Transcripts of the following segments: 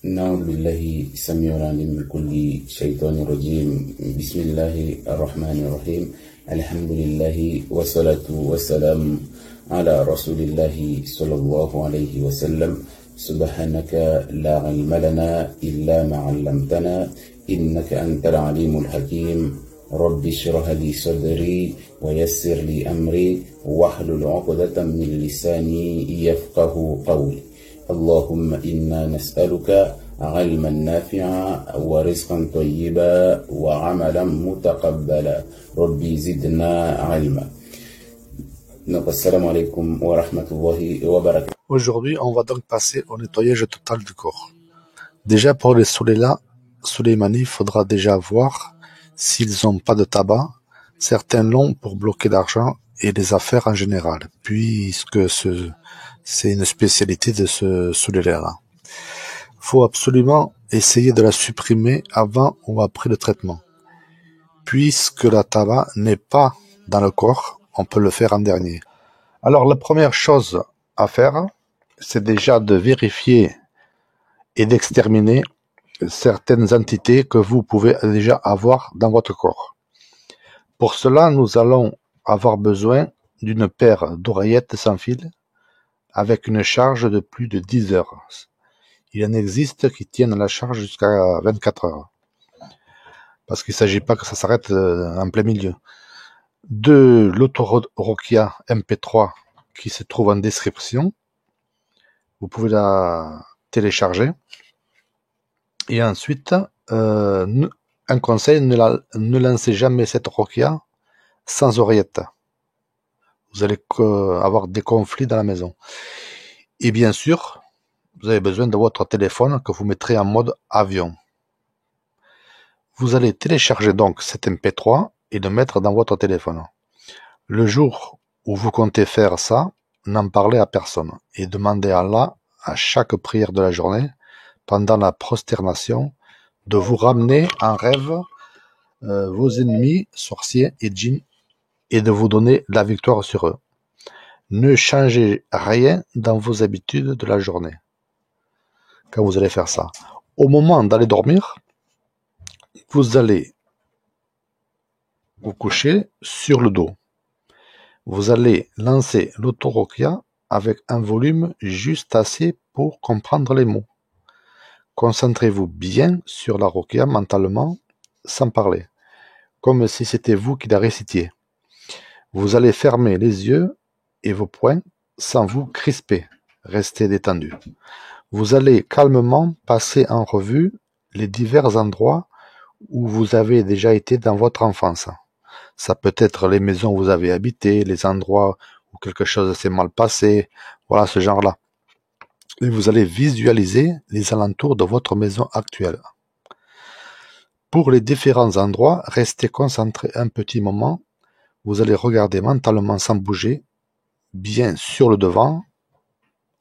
نعوذ بالله السميع العليم من كل شيطان رجيم. بسم الله الرحمن الرحيم. الحمد لله والصلاة والسلام على رسول الله صلى الله عليه وسلم. سبحانك لا علم لنا إلا ما علمتنا إنك أنت العليم الحكيم. رب اشرح لي صدري ويسر لي أمري واحلل عقدة من لساني يفقه قولي. اللهم إنا نسألك علما نافعا ورزقا طيبا وعملا متقبلا. ربي زدنا علما. السلام عليكم ورحمة الله وبركاته. Aujourd'hui, on va donc passer au nettoyage total du corps. Déjà pour les Soleimani, il faudra déjà voir s'ils n'ont pas de tabac. Certains l'ont pour bloquer l'argent et les affaires en général, puisque c'est une spécialité de ce Soleimani-là. Faut absolument essayer de la supprimer avant ou après le traitement. Puisque la tabac n'est pas dans le corps, on peut le faire en dernier. Alors la première chose à faire, c'est déjà de vérifier et d'exterminer certaines entités que vous pouvez déjà avoir dans votre corps. Pour cela, nous allons avoir besoin d'une paire d'oreillettes sans fil avec une charge de plus de 10 heures. Il en existe qui tiennent la charge jusqu'à 24 heures. Parce qu'il ne s'agit pas que ça s'arrête en plein milieu. De l'Autorokia MP3 qui se trouve en description. Vous pouvez la télécharger. Et ensuite, un conseil, ne lancez jamais cette Rokia sans oreillette. Vous allez avoir des conflits dans la maison. Et bien sûr, vous avez besoin de votre téléphone que vous mettrez en mode avion. Vous allez télécharger donc cet MP3 et le mettre dans votre téléphone. Le jour où vous comptez faire ça, n'en parlez à personne et demandez à Allah, à chaque prière de la journée, pendant la prosternation, de vous ramener en rêve vos ennemis, sorciers et djinns, et de vous donner la victoire sur eux. Ne changez rien dans vos habitudes de la journée quand vous allez faire ça. Au moment d'aller dormir, vous allez vous coucher sur le dos. Vous allez lancer l'Autorokia avec un volume juste assez pour comprendre les mots. Concentrez-vous bien sur la Rokia mentalement, sans parler, comme si c'était vous qui la récitiez. Vous allez fermer les yeux et vos poings sans vous crisper. Restez détendu. Vous allez calmement passer en revue les divers endroits où vous avez déjà été dans votre enfance. Ça peut être les maisons où vous avez habité, les endroits où quelque chose s'est mal passé, voilà ce genre-là. Et vous allez visualiser les alentours de votre maison actuelle. Pour les différents endroits, restez concentré un petit moment. Vous allez regarder mentalement sans bouger, bien sur le devant,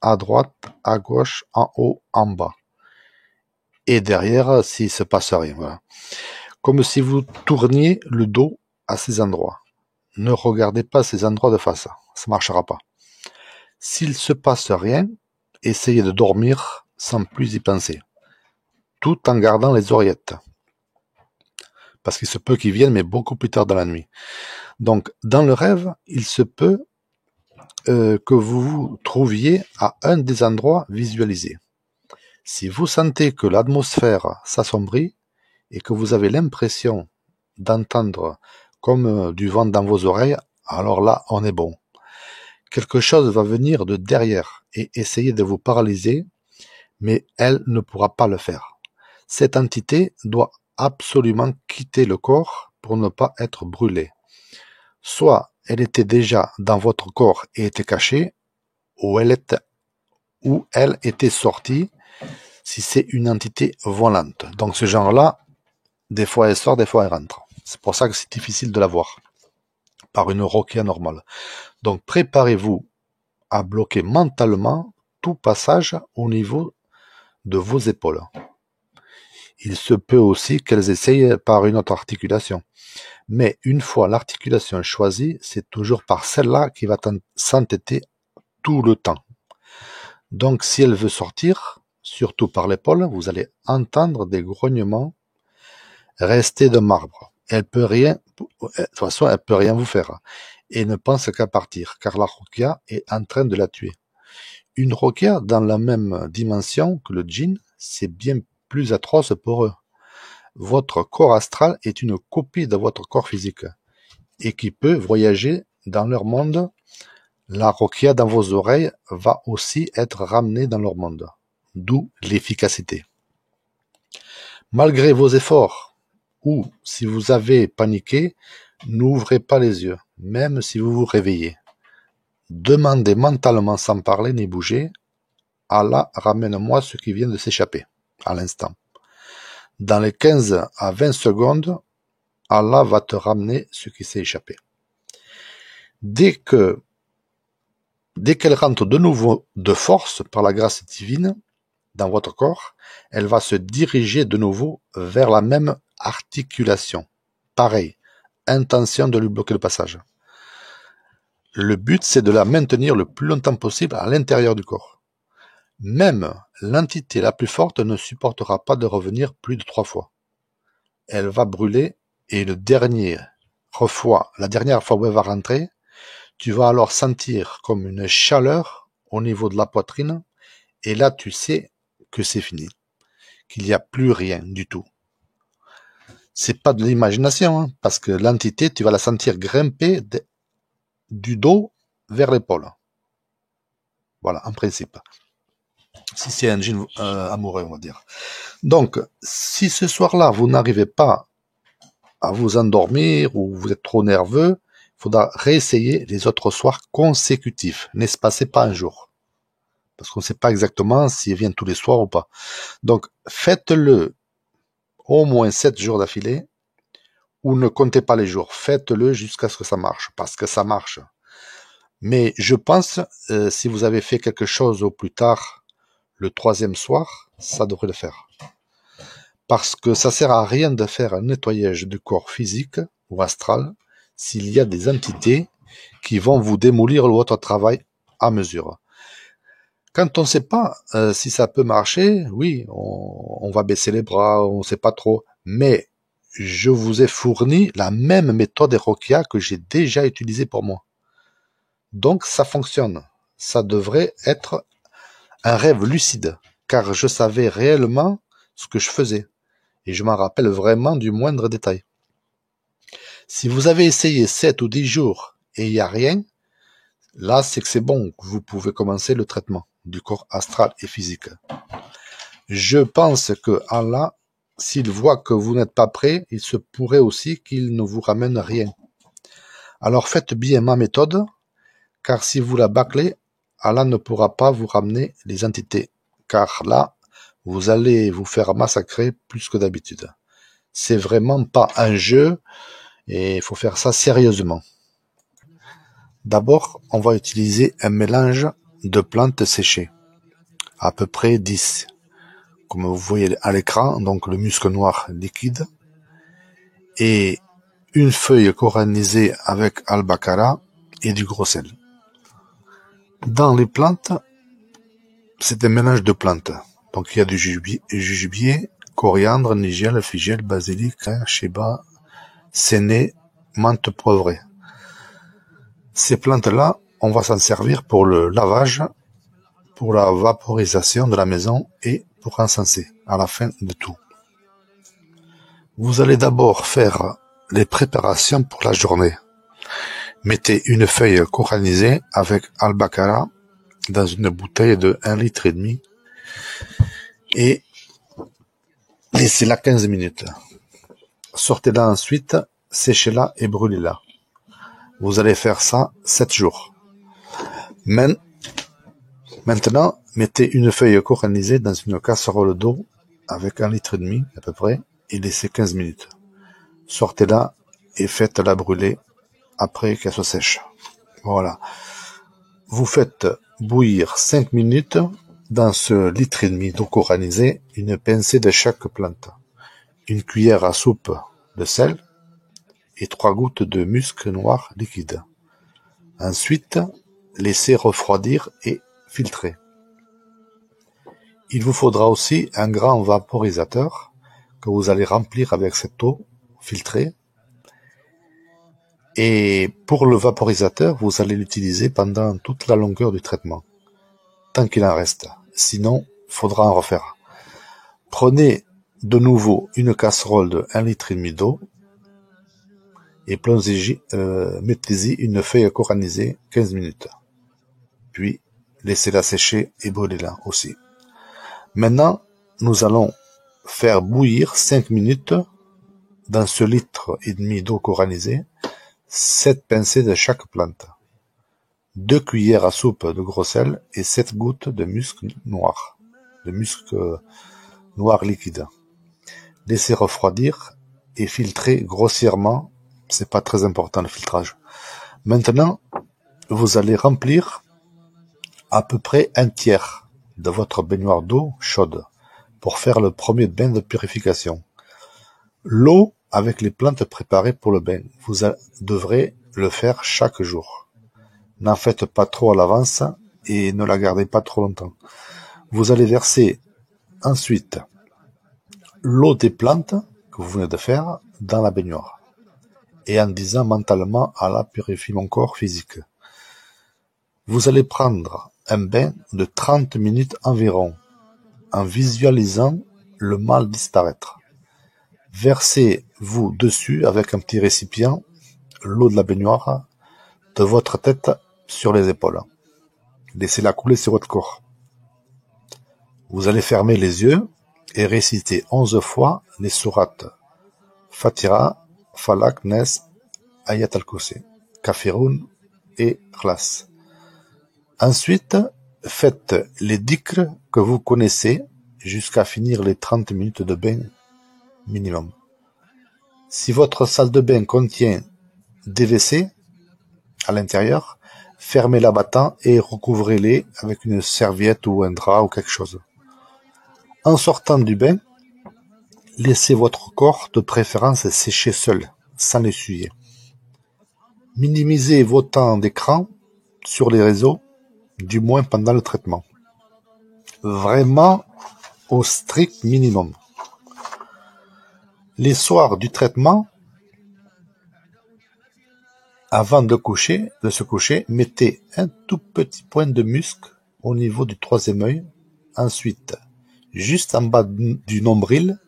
à droite, à gauche, en haut, en bas. Et derrière, s'il ne se passe rien. Voilà. Comme si vous tourniez le dos à ces endroits. Ne regardez pas ces endroits de face. Ça ne marchera pas. S'il ne se passe rien, essayez de dormir sans plus y penser. Tout en gardant les oreillettes. Parce qu'il se peut qu'ils viennent, mais beaucoup plus tard dans la nuit. Donc, dans le rêve, il se peut que vous vous trouviez à un des endroits visualisés. Si vous sentez que l'atmosphère s'assombrit et que vous avez l'impression d'entendre comme du vent dans vos oreilles, alors là, on est bon. Quelque chose va venir de derrière et essayer de vous paralyser, mais elle ne pourra pas le faire. Cette entité doit absolument quitter le corps pour ne pas être brûlée. Soit elle était déjà dans votre corps et était cachée, ou elle était sortie si c'est une entité volante. Donc ce genre-là, des fois elle sort, des fois elle rentre. C'est pour ça que c'est difficile de la voir par une Rokia normale. Donc préparez-vous à bloquer mentalement tout passage au niveau de vos épaules. Il se peut aussi qu'elles essayent par une autre articulation. Mais une fois l'articulation choisie, c'est toujours par celle-là qui va s'entêter tout le temps. Donc si elle veut sortir, surtout par l'épaule, vous allez entendre des grognements restés de marbre. De toute façon, elle peut rien vous faire. Et ne pense qu'à partir, car la Ruqya est en train de la tuer. Une Ruqya dans la même dimension que le djinn, c'est bien plus atroce pour eux. Votre corps astral est une copie de votre corps physique et qui peut voyager dans leur monde. La Ruqya dans vos oreilles va aussi être ramenée dans leur monde, d'où l'efficacité. Malgré vos efforts, ou si vous avez paniqué, n'ouvrez pas les yeux, même si vous vous réveillez. Demandez mentalement sans parler ni bouger, Allah ramène-moi ce qui vient de s'échapper, à l'instant. Dans les 15 à 20 secondes, Allah va te ramener ce qui s'est échappé. Dès qu'elle rentre de nouveau de force par la grâce divine dans votre corps, elle va se diriger de nouveau vers la même articulation. Pareil, intention de lui bloquer le passage. Le but, c'est de la maintenir le plus longtemps possible à l'intérieur du corps. Même l'entité la plus forte ne supportera pas de revenir plus de 3 fois. Elle va brûler et la dernière fois où elle va rentrer, tu vas alors sentir comme une chaleur au niveau de la poitrine et là tu sais que c'est fini, qu'il n'y a plus rien du tout. C'est pas de l'imagination, hein, parce que l'entité, tu vas la sentir grimper du dos vers l'épaule. Voilà, en principe. Si c'est un djinn amoureux, on va dire. Donc, si ce soir-là, vous n'arrivez pas à vous endormir ou vous êtes trop nerveux, il faudra réessayer les autres soirs consécutifs. N'espacez pas un jour. Parce qu'on ne sait pas exactement s'il vient tous les soirs ou pas. Donc, faites-le au moins 7 jours d'affilée, ou ne comptez pas les jours. Faites-le jusqu'à ce que ça marche, parce que ça marche. Mais je pense, si vous avez fait quelque chose au plus tard, le 3e soir, ça devrait le faire. Parce que ça sert à rien de faire un nettoyage du corps physique ou astral s'il y a des entités qui vont vous démolir votre travail à mesure. Quand on ne sait pas si ça peut marcher, oui, on va baisser les bras, on ne sait pas trop, mais je vous ai fourni la même méthode Ruqya que j'ai déjà utilisée pour moi. Donc ça fonctionne. Ça devrait être un rêve lucide, car je savais réellement ce que je faisais, et je m'en rappelle vraiment du moindre détail. Si vous avez essayé 7 ou 10 jours et il n'y a rien, là c'est que c'est bon, vous pouvez commencer le traitement du corps astral et physique. Je pense que Allah, s'il voit que vous n'êtes pas prêt, il se pourrait aussi qu'il ne vous ramène rien. Alors faites bien ma méthode, car si vous la bâclez, Allah ne pourra pas vous ramener les entités, car là, vous allez vous faire massacrer plus que d'habitude. C'est vraiment pas un jeu, et il faut faire ça sérieusement. D'abord, on va utiliser un mélange de plantes séchées, à peu près 10, comme vous voyez à l'écran, donc le musc noir liquide, et une feuille coranisée avec al-bakara et du gros sel. Dans les plantes, c'est un mélange de plantes. Donc il y a du jujubier, coriandre, nigel, figel, basilic, sheba, séné, menthe poivrée. Ces plantes-là, on va s'en servir pour le lavage, pour la vaporisation de la maison et pour encenser à la fin de tout. Vous allez d'abord faire les préparations pour la journée. Mettez une feuille coranisée avec al-bakara dans une bouteille de 1,5 litre et laissez-la 15 minutes. Sortez-la ensuite, séchez-la et brûlez-la. Vous allez faire ça 7 jours. Maintenant, mettez une feuille coranisée dans une casserole d'eau avec 1,5 litre à peu près et laissez 15 minutes. Sortez-la et faites-la brûler après qu'elle soit sèche. Voilà. Vous faites bouillir 5 minutes dans ce litre et demi d'eau coranisée, une pincée de chaque plante, une cuillère à soupe de sel et 3 gouttes de musc noir liquide. Ensuite, laissez refroidir et filtrer. Il vous faudra aussi un grand vaporisateur que vous allez remplir avec cette eau filtrée. Et pour le vaporisateur, vous allez l'utiliser pendant toute la longueur du traitement, tant qu'il en reste. Sinon, il faudra en refaire. Prenez de nouveau une casserole de 1,5 litre d'eau et mettez-y une feuille coranisée 15 minutes. Puis, laissez-la sécher et brûlez-la aussi. Maintenant, nous allons faire bouillir 5 minutes dans ce 1,5 litre d'eau coranisée, 7 pincées de chaque plante, 2 cuillères à soupe de gros sel et 7 gouttes de musc noir, liquide. Laissez refroidir et filtrer grossièrement, c'est pas très important le filtrage. Maintenant, vous allez remplir à peu près un tiers de votre baignoire d'eau chaude pour faire le premier bain de purification. L'eau avec les plantes préparées pour le bain, vous devrez le faire chaque jour. N'en faites pas trop à l'avance et ne la gardez pas trop longtemps. Vous allez verser ensuite l'eau des plantes que vous venez de faire dans la baignoire et en disant mentalement Allah purifie mon corps physique. Vous allez prendre un bain de 30 minutes environ en visualisant le mal disparaître. Versez-vous dessus avec un petit récipient l'eau de la baignoire de votre tête sur les épaules. Laissez-la couler sur votre corps. Vous allez fermer les yeux et réciter 11 fois les sourates Fatiha, Falak, Nes, Ayat al-Kursi, Kafirun et Khlas. Ensuite, faites les dhikrs que vous connaissez jusqu'à finir les 30 minutes de bain minimum. Si votre salle de bain contient des WC à l'intérieur, fermez-la battant et recouvrez-les avec une serviette ou un drap ou quelque chose. En sortant du bain, laissez votre corps de préférence sécher seul, sans l'essuyer. Minimisez vos temps d'écran sur les réseaux, du moins pendant le traitement. Vraiment au strict minimum. Les soirs du traitement, avant de se coucher, mettez un tout petit point de musc au niveau du troisième œil, ensuite juste en bas du nombril,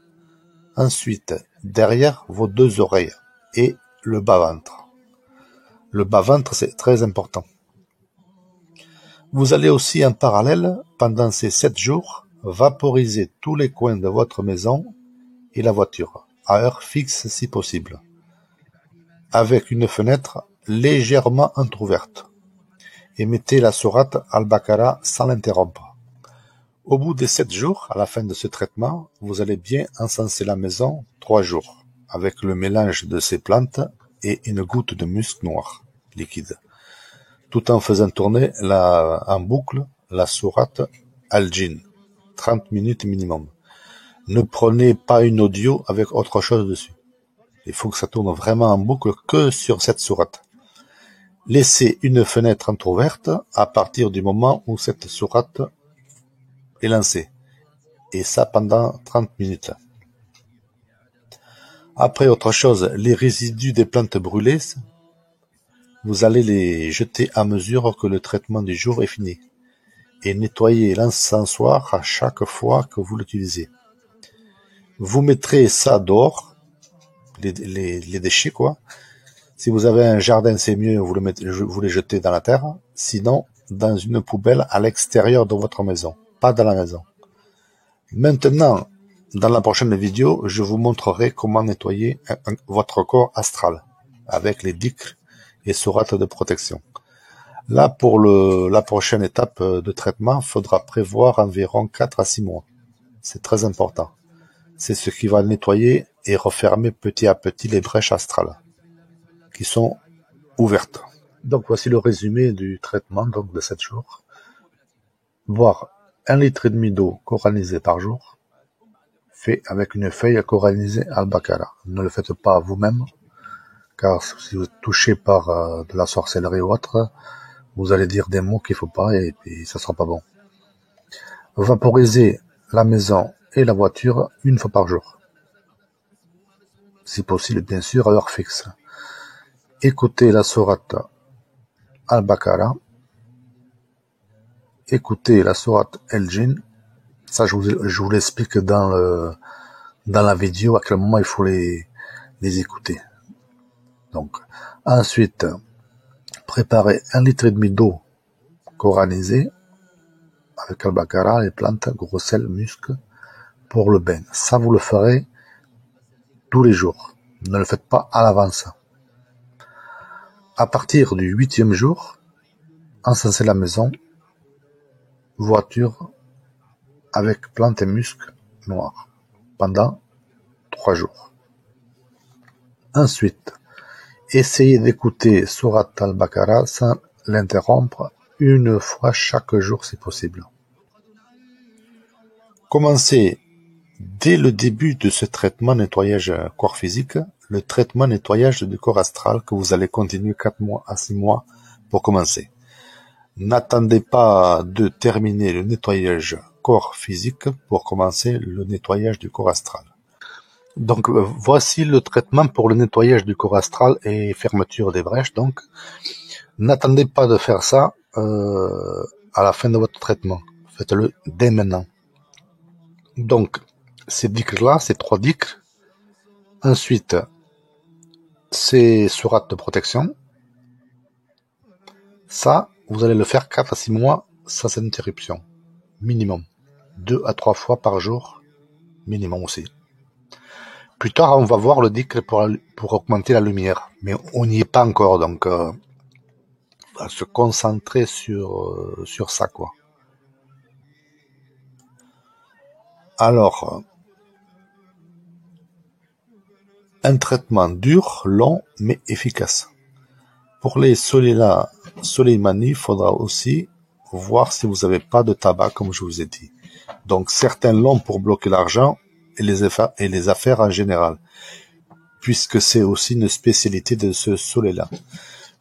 ensuite derrière vos 2 oreilles et le bas-ventre. Le bas-ventre, c'est très important. Vous allez aussi en parallèle, pendant ces 7 jours, vaporiser tous les coins de votre maison et la voiture, à heure fixe si possible, avec une fenêtre légèrement entrouverte, et mettez la sourate Al-Baqarah sans l'interrompre. Au bout des 7 jours, à la fin de ce traitement, vous allez bien encenser la maison 3 jours, avec le mélange de ces plantes et une goutte de musc noir, liquide, tout en faisant tourner en boucle la sourate Al-Jinn, 30 minutes minimum. Ne prenez pas une audio avec autre chose dessus. Il faut que ça tourne vraiment en boucle que sur cette sourate. Laissez une fenêtre entrouverte à partir du moment où cette sourate est lancée. Et ça pendant 30 minutes. Après, autre chose, les résidus des plantes brûlées, vous allez les jeter à mesure que le traitement du jour est fini. Et nettoyer l'encensoir à chaque fois que vous l'utilisez. Vous mettrez ça dehors, les déchets quoi. Si vous avez un jardin, c'est mieux, vous les jetez dans la terre. Sinon, dans une poubelle à l'extérieur de votre maison, pas dans la maison. Maintenant, dans la prochaine vidéo, je vous montrerai comment nettoyer votre corps astral avec les dhikrs et sourates de protection. Là, pour la prochaine étape de traitement, il faudra prévoir environ 4 à 6 mois. C'est très important. C'est ce qui va nettoyer et refermer petit à petit les brèches astrales qui sont ouvertes. Donc voici le résumé du traitement donc de 7 jours. Boire 1,5 litre d'eau coranisée par jour, fait avec une feuille coranisée Al-Baqarah. Ne le faites pas vous-même, car si vous êtes touché par de la sorcellerie ou autre, vous allez dire des mots qu'il faut pas et puis ça sera pas bon. Vaporisez la maison et la voiture une fois par jour. Si possible, bien sûr, à heure fixe. Écoutez la sourate Al-Baqarah. Écoutez la sourate El-Jinn. Ça, je vous l'explique dans la vidéo à quel moment il faut les écouter. Donc, ensuite, préparez 1,5 litre d'eau coranisée avec Al-Baqarah, les plantes, gros sel, musc pour le bain. Ça, vous le ferez tous les jours. Ne le faites pas à l'avance. À partir du 8e jour, encensez la maison, voiture avec plantes et musc noirs pendant 3 jours. Ensuite, essayez d'écouter Sourate Al-Baqarah sans l'interrompre une fois chaque jour si possible. Commencez dès le début de ce traitement nettoyage corps physique, le traitement nettoyage du corps astral que vous allez continuer 4 mois à 6 mois pour commencer. N'attendez pas de terminer le nettoyage corps physique pour commencer le nettoyage du corps astral. Donc voici le traitement pour le nettoyage du corps astral et fermeture des brèches. Donc n'attendez pas de faire ça à la fin de votre traitement. Faites-le dès maintenant. Donc ces dhikrs-là, ces 3 dhikrs. Ensuite, c'est sourate de protection. Ça, vous allez le faire 4 à 6 mois sans interruption. Minimum. 2 à 3 fois par jour. Minimum aussi. Plus tard, on va voir le dhikr pour augmenter la lumière. Mais on n'y est pas encore, donc on va se concentrer sur ça, quoi. Alors, un traitement dur, long, mais efficace. Pour les Soleimani, il faudra aussi voir si vous n'avez pas de tabac, comme je vous ai dit. Donc, certains l'ont pour bloquer l'argent et les affaires en général, puisque c'est aussi une spécialité de ce soleil-là.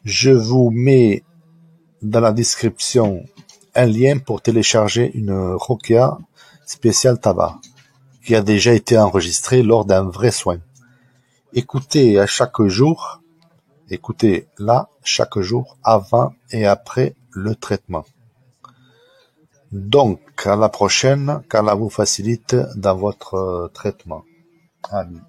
Je vous mets dans la description un lien pour télécharger une Rokia spéciale tabac, qui a déjà été enregistrée lors d'un vrai soin. Écoutez chaque jour, chaque jour, avant et après le traitement. Donc, à la prochaine, qu'Allah vous facilite dans votre traitement. Amen.